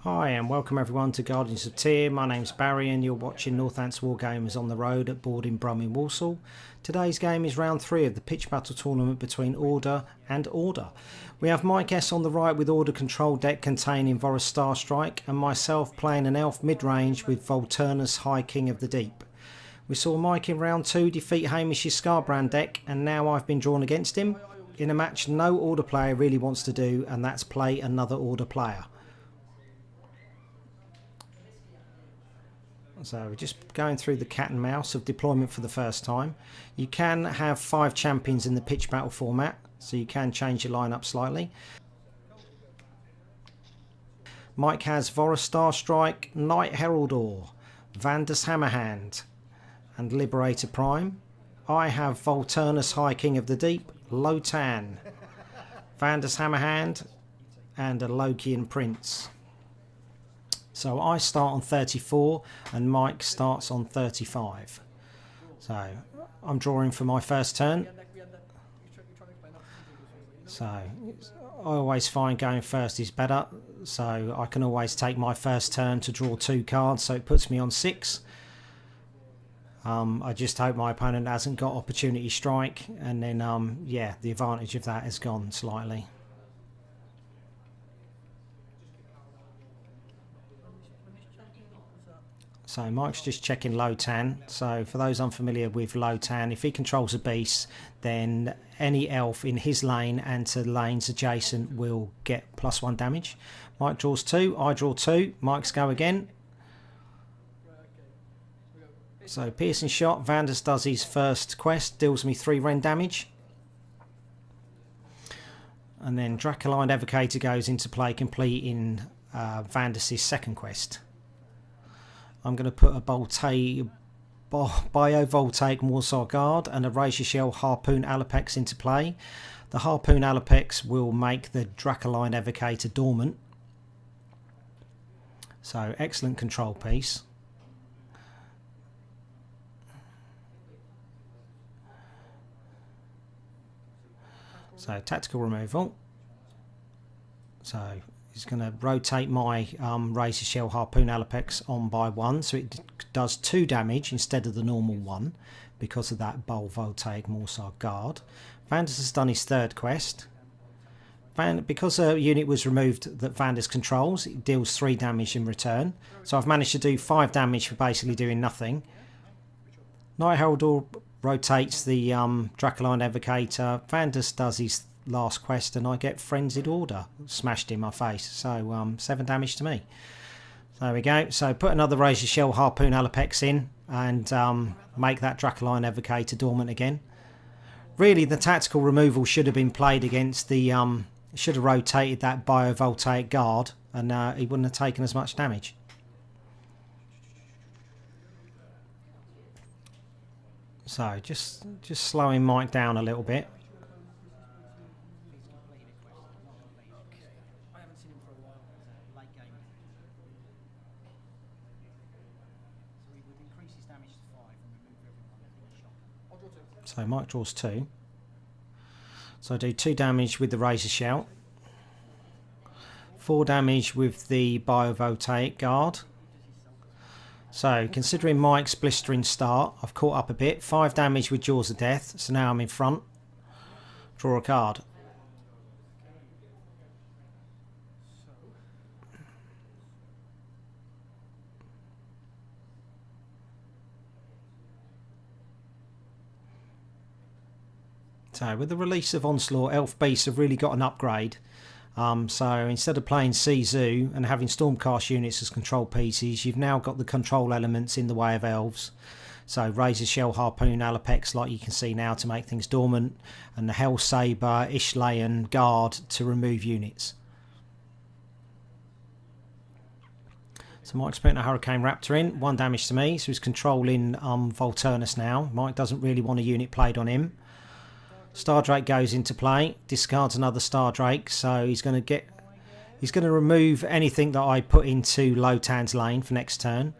Hi and welcome everyone to Guardians of Tyr. My name's Barrie and you're watching Northants Wargamers on the road at board in Brum in Walsall. Today's game is round 3 of the pitch battle tournament between Order and Order. We have Mike S on the right with Order control deck containing Vorrus Starstrike and myself playing an elf mid-range with Volturnos High King of the Deep. We saw Mike in round 2 defeat Hamish's Scarbrand deck and now I've been drawn against him in a match no Order player really wants to do, and that's play another Order player. So we're just going through the cat and mouse of deployment for the first time. You can have 5 champions in the pitch battle format, so you can change your lineup slightly. Mike has Vorrus Starstrike, Knight Heraldor, Vandus Hammerhand and Liberator Prime. I have Volturnos High King of the Deep, Lotan, Vandus Hammerhand and a Lokian Prince. So I start on 34 and Mike starts on 35. So I'm drawing for my first turn. So I always find going first is better. So I can always take my first turn to draw 2 cards. So it puts me on 6. I just hope my opponent hasn't got opportunity strike. And then, yeah, the advantage of that has gone slightly. So Mike's just checking Lotan. So for those unfamiliar with Lotan, if he controls a beast, then any elf in his lane and to lanes adjacent will get +1 damage. Mike draws 2, I draw 2, Mike's go again. So piercing shot, Vandus does his first quest, deals me 3 rend damage. And then Dracoline Evocator goes into play, completing Vandus' second quest. I'm going to put a Biovoltaic Warsaw Guard and a Razor Shell Harpoon Alapex into play. The Harpoon Alapex will make the Dracoline Evocator dormant. So excellent control piece. So tactical removal. So he's going to rotate my Razor Shell Harpoon Alapex on by 1, so it does 2 damage instead of the normal 1 because of that Biovoltaic Warsaw Guard. Vandus has done his third quest. Because a unit was removed that Vandus controls, it deals 3 damage in return. So I've managed to do 5 damage for basically doing nothing. Knight Heraldor rotates the Dracoline Evocator. Vandus does his last quest and I get Frenzied Order smashed in my face. So 7 damage to me. There we go. So put another Razor Shell Harpoon Alapex in and make that Dracoline Evocator dormant again. Really the tactical removal should have been played against the should have rotated that Biovoltaic Guard and he wouldn't have taken as much damage. So just slowing Mike down a little bit. So Mike draws 2. So I do 2 damage with the Razor Shell, 4 damage with the Biovoltaic Guard. So considering Mike's blistering start, I've caught up a bit. 5 damage with Jaws of Death, so now I'm in front. Draw a card. So with the release of Onslaught, Elf Beasts have really got an upgrade. So instead of playing Sizu and having Stormcast units as control pieces, you've now got the control elements in the way of elves. So Razor Shell Harpoon Alapex, like you can see now, to make things dormant, and the Hell Saber Ishlayan Guard to remove units. So Mike's putting a Hurricane Raptor in, 1 damage to me, so he's controlling Volturnos now. Mike doesn't really want a unit played on him. Stardrake goes into play, discards another Stardrake, so he's going to remove anything that I put into Lotan's lane for next turn.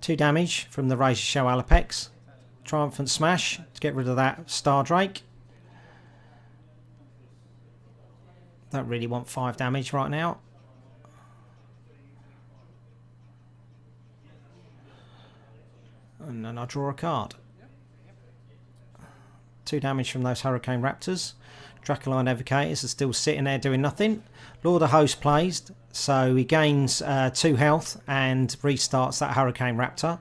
2 damage from the Razor Shell Alapex. Triumphant Smash to get rid of that Stardrake. Don't really want 5 damage right now. And then I draw a card. 2 damage from those Hurricane Raptors. Dracoline Evocators are still sitting there doing nothing. Lord of Hosts plays, so he gains 2 health and restarts that Hurricane Raptor.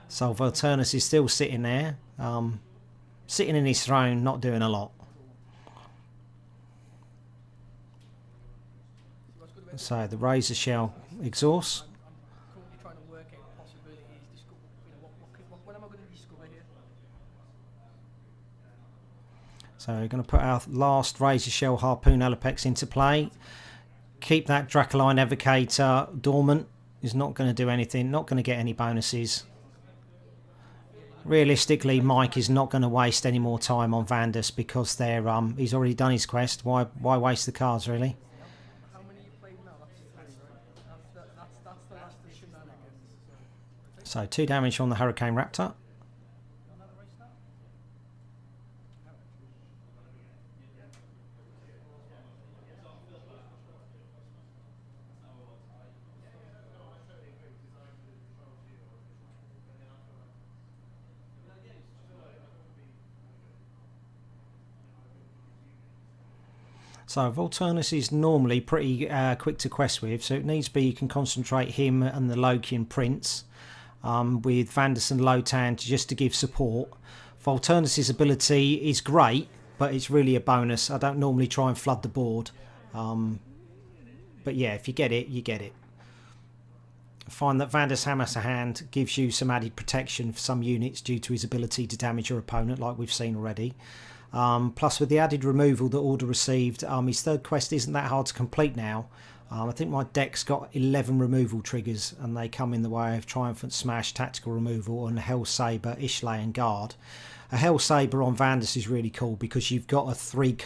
So Volturnos is still sitting there, sitting in his throne, not doing a lot. So the Razor Shell exhausts. So we're going to put our last Razor Shell Harpoon Alapex into play. Keep that Dracoline Evocator dormant. Is not going to do anything, not going to get any bonuses. Realistically, Mike is not going to waste any more time on Vandus because they're he's already done his quest. Why waste the cards, really? So 2 damage on the Hurricane Raptor. So Volturnos is normally pretty quick to quest with, so it needs to be you can concentrate him and the Lokian Prince with Vandus and Lotan just to give support. Volturnos' ability is great, but it's really a bonus. I don't normally try and flood the board. But yeah, if you get it, you get it. I find that Vandus Hammers a Hand gives you some added protection for some units due to his ability to damage your opponent, like we've seen already. Plus with the added removal that Order received, his third quest isn't that hard to complete now. I think my deck's got 11 removal triggers and they come in the way of Triumphant Smash, Tactical Removal and Hell Sabre, Ishlay and Guard. A Hell Sabre on Vandus is really cool because you've got a 3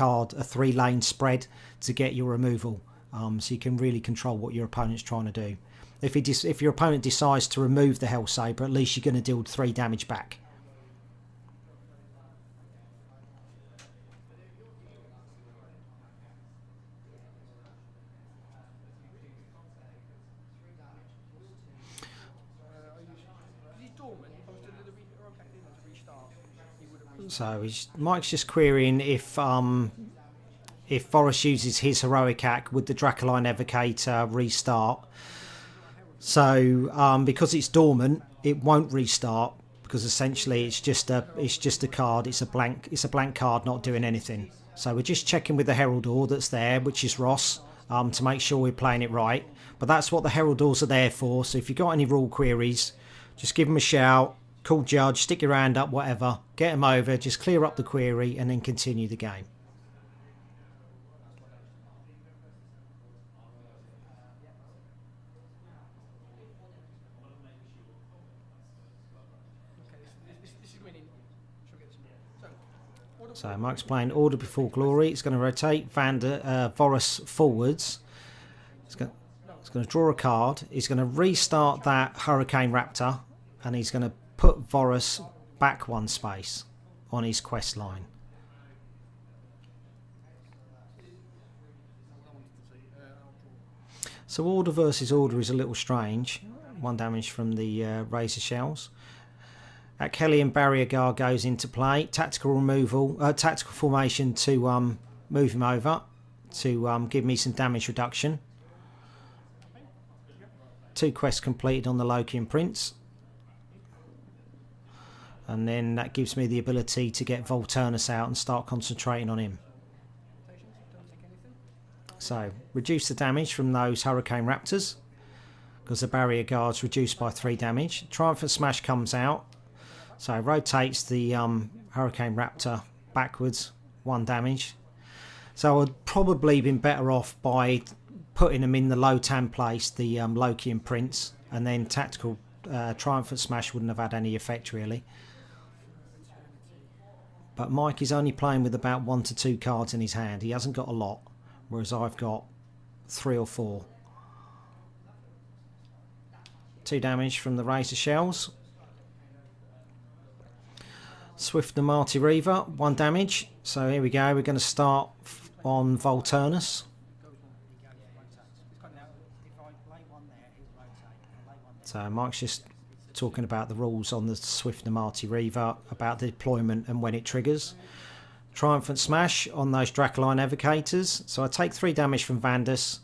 lane spread to get your removal. So you can really control what your opponent's trying to do. If your opponent decides to remove the Hell Sabre, at least you're going to deal 3 damage back. So Mike's just querying if Vorrus uses his heroic act, would the Dracoline Evocator restart? So because it's dormant, it won't restart because essentially it's just a card. It's a blank card, not doing anything. So we're just checking with the Heraldor that's there, which is Ross, to make sure we're playing it right. But that's what the Heraldors are there for. So if you've got any rule queries, just give them a shout. Call Judge, stick your hand up, whatever. Get them over, just clear up the query and then continue the game. So Mike's playing Order Before Glory. It's going to rotate Vorrus forwards. It's going to draw a card. He's going to restart that Hurricane Raptor and he's going to put Vorrus back 1 space on his quest line. So Order versus Order is a little strange. 1 damage from the Razor Shells. Kelly Barrier Guard goes into play. Tactical removal, tactical formation to move him over to give me some damage reduction. 2 quests completed on the Lokian Prince. And then that gives me the ability to get Volturnos out and start concentrating on him. So, reduce the damage from those Hurricane Raptors, because the Barrier Guard's reduced by 3 damage. Triumphant Smash comes out, so it rotates the Hurricane Raptor backwards, 1 damage. So I'd probably been better off by putting them in the Lotan place, the Lokian Prince, and then tactical Triumphant Smash wouldn't have had any effect really. But Mike is only playing with about 1 to 2 cards in his hand. He hasn't got a lot, whereas I've got 3 or 4. 2 damage from the Razor Shells. Swift the Marty Reaver, 1 damage. So here we go, we're going to start on Volturnos. So Mike's just talking about the rules on the Swift Namarti Reaver about the deployment and when it triggers. Triumphant Smash on those Dracoline Evocators. So I take 3 damage from Vandus.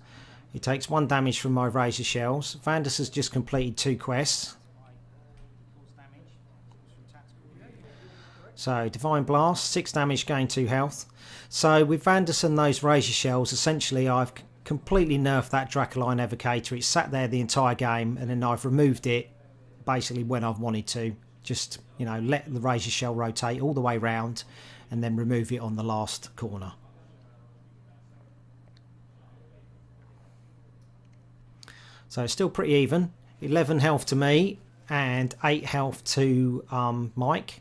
He takes 1 damage from my Razor Shells. Vandus has just completed 2 quests. So Divine Blast, 6 damage, gain 2 health. So with Vandus and those Razor Shells, essentially I've completely nerfed that Dracoline Evocator. It's sat there the entire game, and then I've removed it basically when I've wanted to. Just, you know, let the Razor Shell rotate all the way round and then remove it on the last corner. So it's still pretty even. 11 health to me and 8 health to Mike.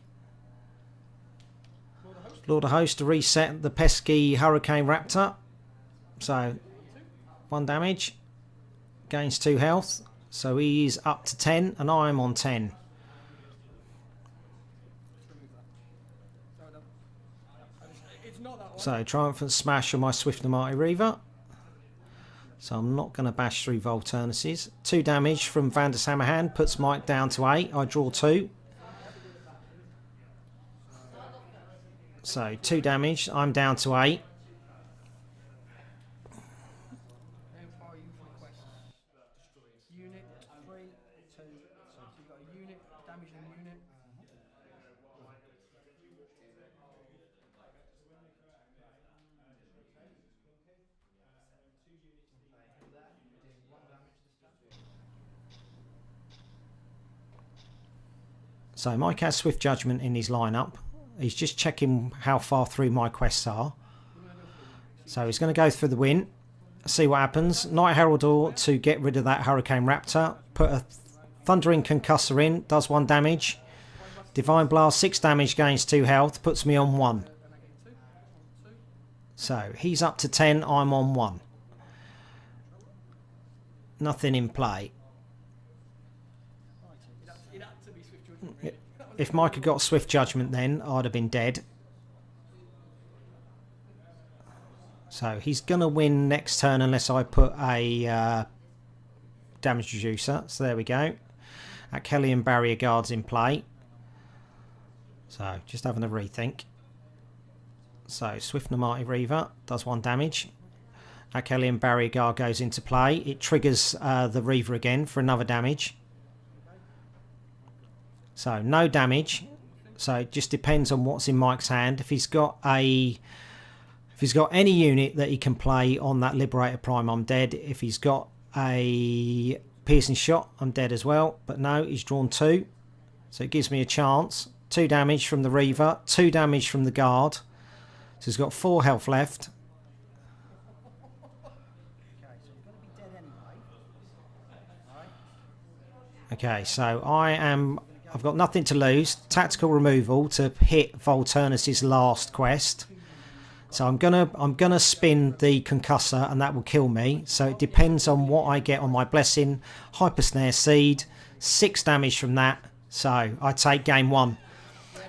Lord of Host to reset the pesky Hurricane Raptor. So 1 damage, gains 2 health. So he's up to 10 and I'm on 10. So Triumphant Smash on my Swift Namarti Reaver. So I'm not going to bash through Volturnuses. 2 damage from Vandus Hammerhand puts Mike down to 8. I draw 2. So 2 damage. I'm down to 8. So Mike has Swift Judgment in his lineup. He's just checking how far through my quests are. So he's going to go for the win. See what happens. Night Heraldor to get rid of that Hurricane Raptor. Put a Thundering Concussor in. Does 1 damage. Divine Blast, 6 damage, gains 2 health. Puts me on 1. So he's up to 10. I'm on 1. Nothing in play. If Mike had got Swift Judgment then, I'd have been dead. So he's going to win next turn unless I put a damage reducer. So there we go. Achelian Barrier Guards in play. So just having a rethink. So Swift Namarti Reaver does 1 damage. Achelian Barrier Guard goes into play. It triggers the Reaver again for another damage. So no damage. So it just depends on what's in Mike's hand. If he's got any unit that he can play on that Liberator Prime, I'm dead. If he's got a piercing shot, I'm dead as well. But no, he's drawn 2. So it gives me a chance. 2 damage from the Reaver, 2 damage from the Guard. So he's got 4 health left. Okay, so I've got nothing to lose. Tactical removal to hit Volturnus' last quest. So I'm gonna spin the Concussor and that will kill me. So it depends on what I get on my Blessing. Hyper Snare Seed, 6 damage from that. So I take game 1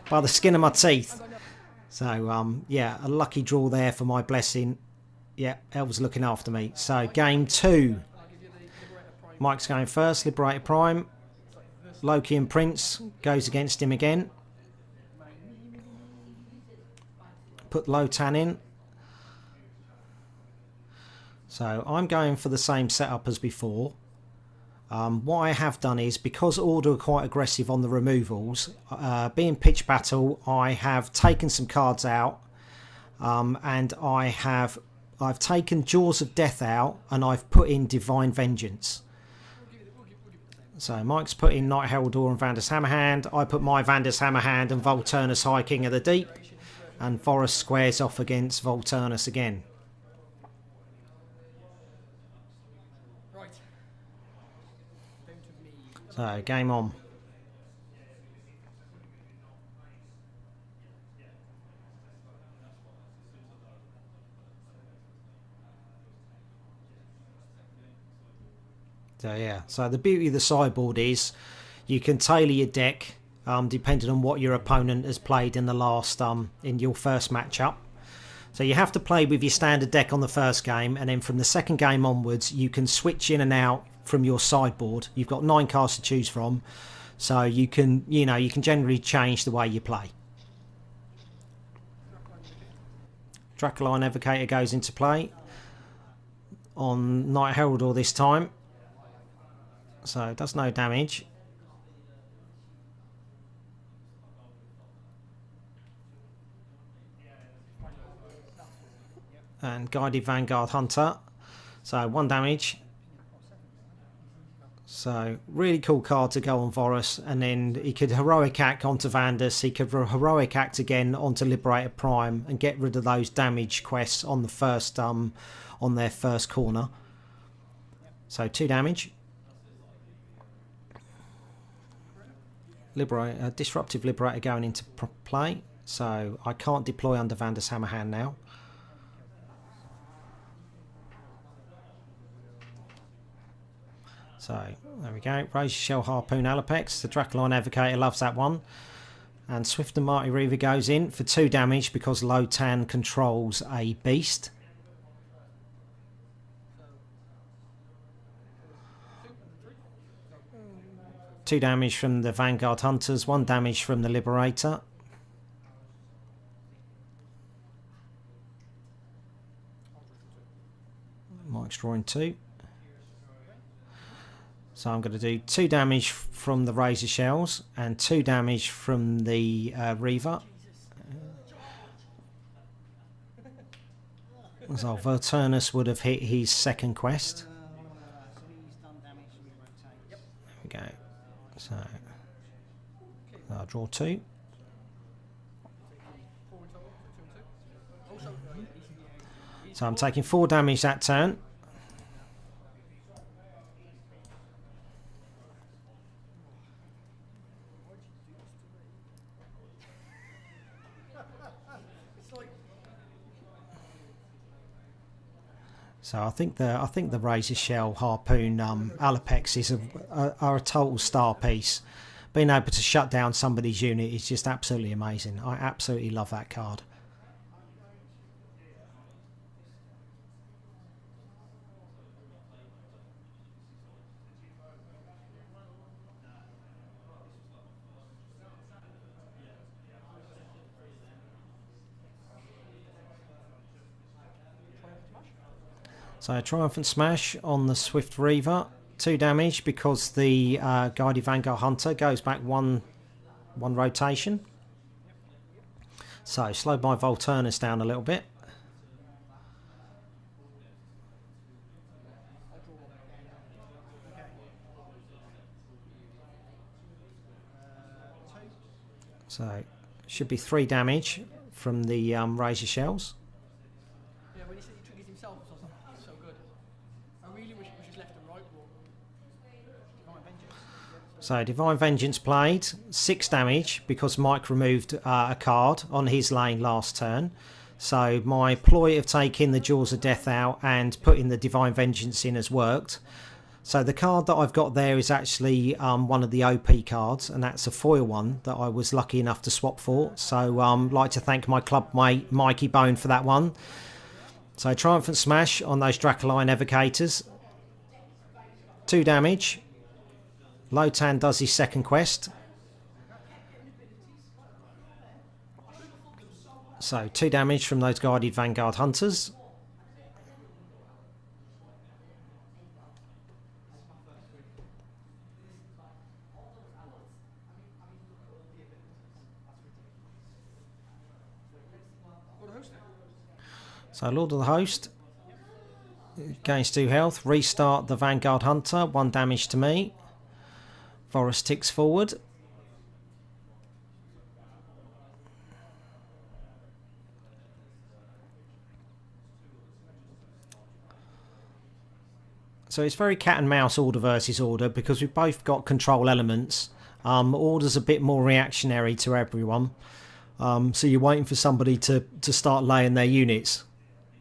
by the skin of my teeth. So yeah, a lucky draw there for my Blessing. Yeah, Elves looking after me. So game 2. Mike's going first. Liberator Prime. Loki and Prince goes against him again. Put Lotan in. So I'm going for the same setup as before. What I have done is, because Order are quite aggressive on the removals, being pitch battle, I have taken some cards out, and I've taken Jaws of Death out, and I've put in Divine Vengeance. So Mike's put in Night Heraldor and Vandus Hammerhand. I put my Vandus Hammerhand and Volturnus High King of the Deep. And Vorrus squares off against Volturnus again. So game on. So yeah, so the beauty of the sideboard is you can tailor your deck depending on what your opponent has played in the last in your first matchup. So you have to play with your standard deck on the first game, and then from the second game onwards you can switch in and out from your sideboard. You've got 9 cards to choose from, So you can, you know, you can generally change the way you play. Dracoline Evocator goes into play on Knight Heraldor this time. So it does no damage. And Guided Vanguard Hunter. So 1 damage. So really cool card to go on Vorrus, and then he could Heroic Act onto Vandus, he could Heroic Act again onto Liberator Prime and get rid of those damage quests on the first on their first corner. So 2 damage. Disruptive Liberator going into play, so I can't deploy under Vandus Hammerhand now. So there we go. Razor Shell Harpoon Alapex. The Dracoline Evocator loves that one. And Swift and Mighty Reaver goes in for 2 damage because Lotan controls a beast. Two damage from the Vanguard Hunters, 1 damage from the Liberator. Mike's drawing 2. So I'm going to do 2 damage from the Razor Shells and 2 damage from the Reaver. So Volturnos would have hit his second quest. There we go. So I'll draw 2. So I'm taking 4 damage that turn. So I think the Razor Shell Harpoon Alapexes are a total star piece. Being able to shut down somebody's unit is just absolutely amazing. I absolutely love that card. So Triumphant Smash on the Swift Reaver, 2 damage because the Guided Vanguard Hunter goes back one rotation. So slowed my Volturnos down a little bit. So should be 3 damage from the Razor Shells. So Divine Vengeance played, 6 damage because Mike removed a card on his lane last turn. So my ploy of taking the Jaws of Death out and putting the Divine Vengeance in has worked. So the card that I've got there is actually one of the OP cards, and that's a foil one that I was lucky enough to swap for. So I'd like to thank my club mate Mikey Bone for that one. So Triumphant Smash on those Dracoline Evocators, 2 damage. Lotan does his second quest. So 2 damage from those Guided Vanguard Hunters. So Lord of the Host gains 2 health. Restart the Vanguard Hunter, 1 damage to me. Vorrus ticks forward. So it's very cat and mouse order versus order because we've both got control elements. Order's a bit more reactionary to everyone. So you're waiting for somebody to start laying their units.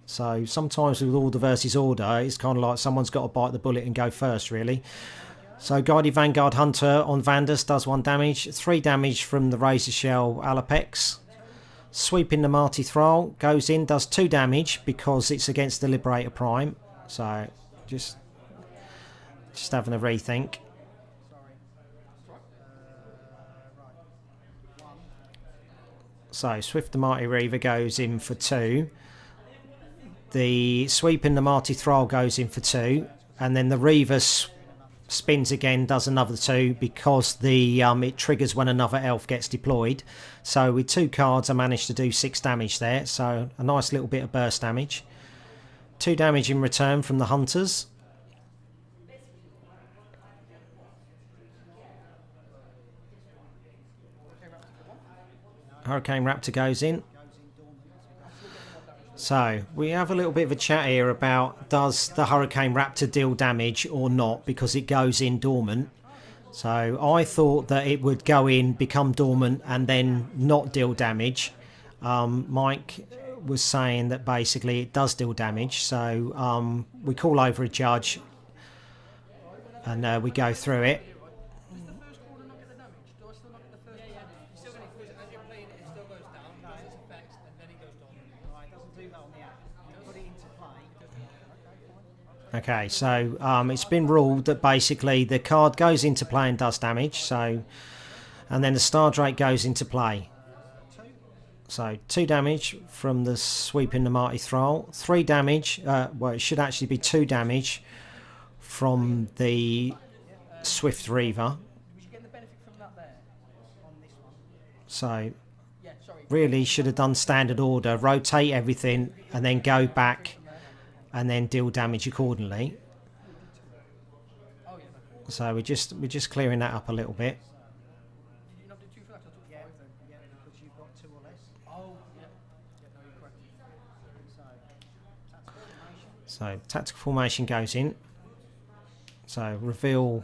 So sometimes with order versus order, it's kind of like someone's got to bite the bullet and go first, really. So Guided Vanguard Hunter on Vandus does 1 damage, 3 damage from the Razor Shell Alapex. Sweeping the Marty Thrall goes in, does 2 damage because it's against the Liberator Prime. So just having a rethink. So Swift the Mighty Reaver goes in for 2. The Sweeping the Mighty Thrall goes in for 2. And then the Reaver spins again, does another 2 because the it triggers when another elf gets deployed. So with 2 cards I managed to do 6 damage there. So a nice little bit of burst damage. 2 damage in return from the Hunters. Hurricane Raptor goes in. So we have a little bit of a chat here about does the Hurricane Raptor deal damage or not, because it goes in dormant. So I thought that it would go in, become dormant and then not deal damage. Mike was saying that basically it does deal damage. So we call over a judge and we go through it. Okay, so it's been ruled that basically the card goes into play and does damage. So, and then the Stardrake goes into play. So 2 damage from the Sweeping the Mighty Thrall. 3 damage. Well, it should actually be 2 damage from the Swift Reaver. So really should have done standard order, rotate everything, and then go back and then deal damage accordingly. So we're just clearing that up a little bit. So tactical formation goes in. So reveal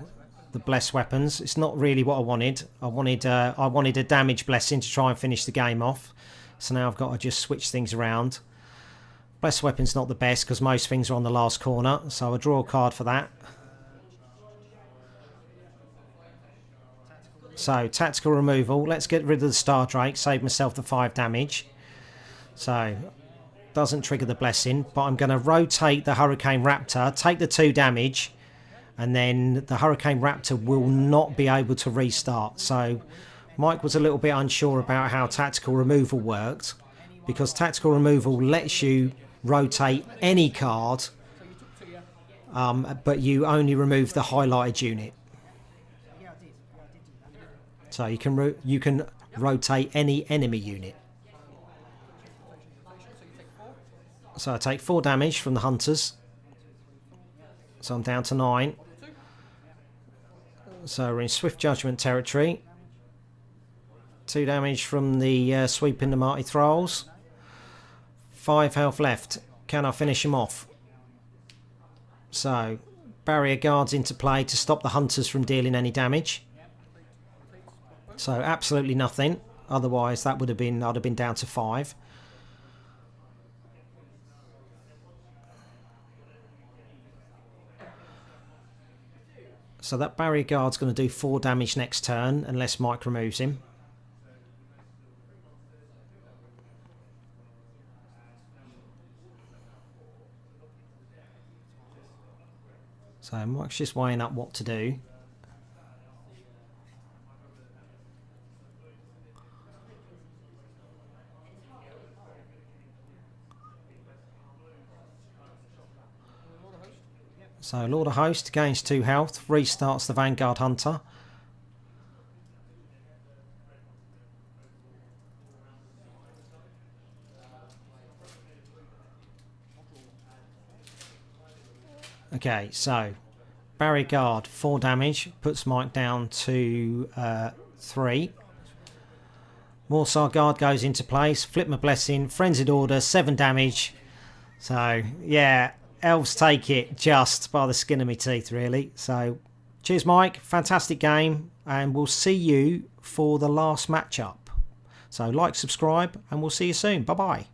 the blessed weapons. It's not really what I wanted. I wanted a damage blessing to try and finish the game off. So now I've got to just switch things around. Blessed weapon's not the best because most things are on the last corner, so I'll draw a card for that. So tactical removal. Let's get rid of the Stardrake, save myself the 5 damage. So doesn't trigger the blessing, but I'm going to rotate the Hurricane Raptor, take the 2 damage, and then the Hurricane Raptor will not be able to restart. So Mike was a little bit unsure about how tactical removal worked, because tactical removal lets you rotate any card, but you only remove the highlighted unit. So you can rotate any enemy unit. So I take 4 damage from the Hunters. So I'm down to 9. So we're in Swift Judgment territory. 2 damage from the Sweeping the Mighty Thralls. 5 health left. Can I finish him off? So barrier guards into play to stop the Hunters from dealing any damage. So absolutely nothing. Otherwise that would have been, I'd have been down to 5. So that barrier guard's going to do 4 damage next turn unless Mike removes him. So Mike's just weighing up what to do. So Lord of Host gains 2 health, restarts the Vanguard Hunter. Okay, so Barrier Guard 4 damage, puts Mike down to 3. Warsaw Guard goes into place, Flip my Blessing, Frenzied Order 7 damage. So yeah, elves take it just by the skin of my teeth, really. So cheers, Mike, fantastic game, and we'll see you for the last matchup. So like, subscribe, and we'll see you soon. Bye bye.